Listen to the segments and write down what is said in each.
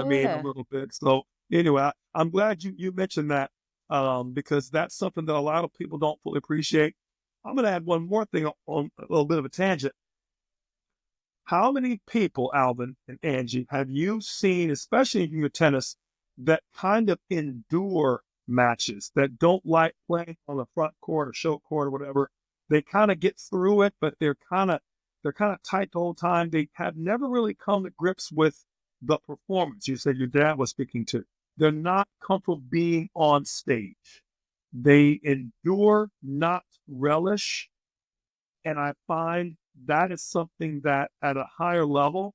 I mean, a Yeah. little bit. So anyway, I'm glad you mentioned that because that's something that a lot of people don't fully appreciate. I'm going to add one more thing on a little bit of a tangent. How many people, Alvin and Angie, have you seen, especially in your tennis, that kind of endure matches that don't like playing on the front court or show court or whatever? They kind of get through it, but they're kind of tight the whole time. They have never really come to grips with the performance. You said your dad was speaking to. They're not comfortable being on stage. They endure, not relish, and I find that is something that at a higher level,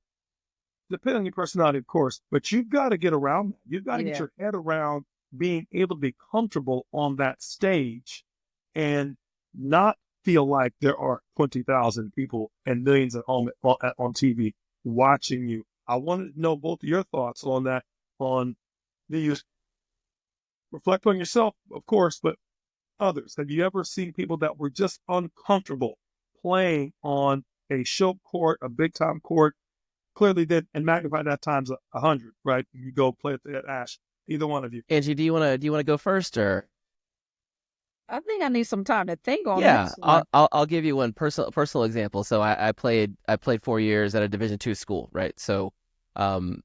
depending on your personality, of course, but you've got to get around that. You've got to get Yeah. your head around being able to be comfortable on that stage and not feel like there are 20,000 people and millions at home on TV watching you. I wanted to know both of your thoughts on that, on the reflect on yourself, of course, but others? Have you ever seen people that were just uncomfortable playing on a show court, a big time court? Clearly did, and magnify that times 100, right? You go play at Ash, either one of you. Angie, do you wanna go first or? I think I need some time to think on Yeah, this I'll one. I'll, I'll give you one personal example. So I played 4 years at a Division II school, right? So, um,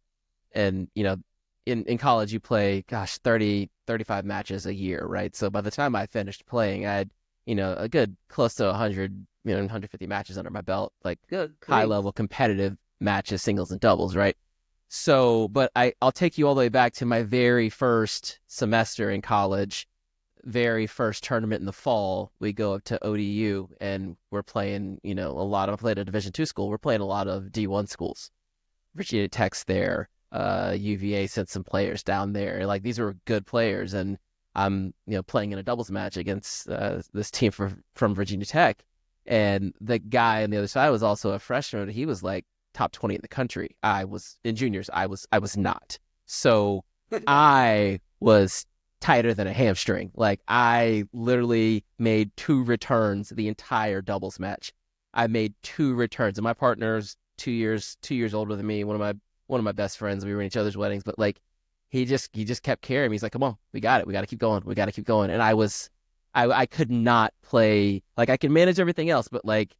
and in college you play, gosh, 35 matches a year, right? So by the time I finished playing, I had a good close to 100, 150 matches under my belt, like Good high grief. level competitive matches, singles and doubles, right? So, but I'll take you all the way back to my very first semester in college, very first tournament in the fall. We go up to ODU and we're playing, I played at a Division II school. We're playing a lot of D1 schools. Virginia Tech's there. UVA sent some players down there. Like these were good players, and I'm playing in a doubles match against this team from Virginia Tech, and the guy on the other side was also a freshman. He was like top 20 in the country. I was in juniors. I was not. So I was tighter than a hamstring. Like I literally made two returns the entire doubles match. I made two returns, and my partner's 2 years older than me. One of my best friends. We were in each other's weddings, but like he just kept carrying me. He's like, "Come on, we got it. We got to keep going. We got to keep going." And I could not play. Like I could manage everything else, but like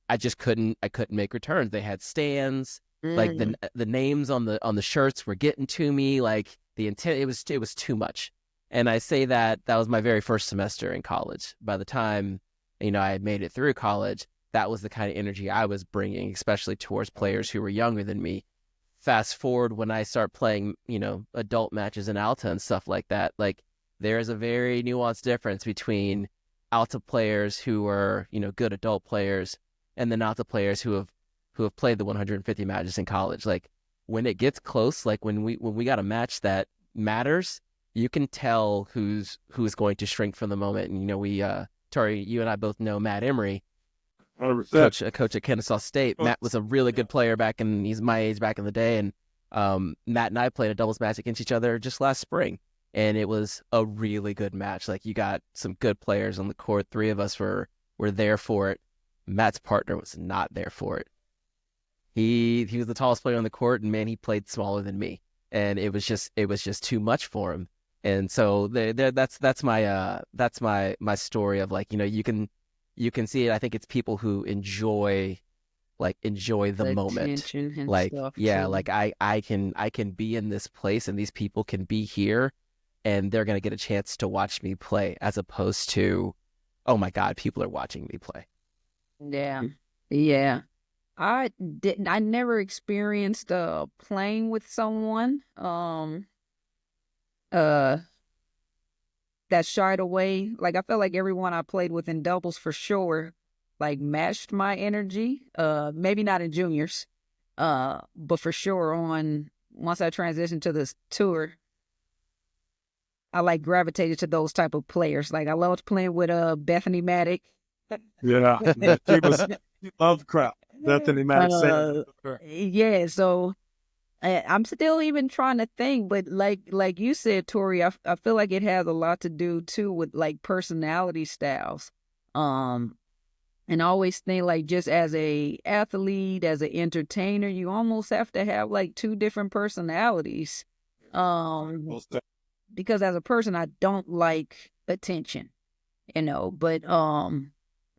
I couldn't make returns. They had stands. Like Mm. the names on the shirts were getting to me. Like the intent, it was too much. And I say that was my very first semester in college. By the time I had made it through college, that was the kind of energy I was bringing, especially towards players who were younger than me. Fast forward when I start playing, adult matches in Alta and stuff like that. Like there is a very nuanced difference between Alta players who are, good adult players and then Alta players who have played the 150 matches in college. Like when it gets close, like when we got a match that matters, you can tell who's going to shrink from the moment. And Tori, you and I both know Matt Emery, 100%. coach at Kennesaw State. Matt was a really Yeah. good player back in he's my age back in the day, and Matt and I played a doubles match against each other just last spring, and it was a really good match. Like you got some good players on the court. Three of us were there for it. Matt's partner was not there for it. He was the tallest player on the court, and man, he played smaller than me, and it was just too much for him. And so that's my story of like you can see it. I think it's people who enjoy the The moment. tension and Like stuff yeah, too. like I can be in this place and these people can be here and they're gonna get a chance to watch me play as opposed to, oh my God, people are watching me play. Yeah. Yeah. I never experienced playing with someone uh that shied away. Like I felt like everyone I played with in doubles for sure like matched my energy. Maybe not in juniors. But for sure on once I transitioned to this tour, I like gravitated to those type of players. Like I loved playing with Bethany Maddock. Yeah. Yeah. She loved crap. Bethany Maddox saying uh her. yeah, so I'm still even trying to think, but like you said, Tori, I feel like it has a lot to do too with like personality styles. Um, and I always think like just as a athlete, as an entertainer, you almost have to have like two different personalities. Well said. Because as a person, I don't like attention, but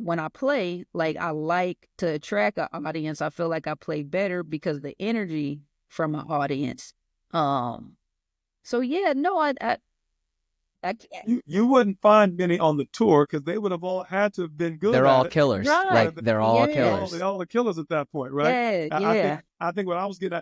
when I play, like, I like to attract an audience. I feel like I play better because of the energy from an audience. So yeah, no, I can't. You wouldn't find many on the tour because they would have all had to have been good They're at all it. killers. Right. Like they're all Yeah. killers. All the killers at that point, right? Yeah, I think yeah. I think what I was getting at,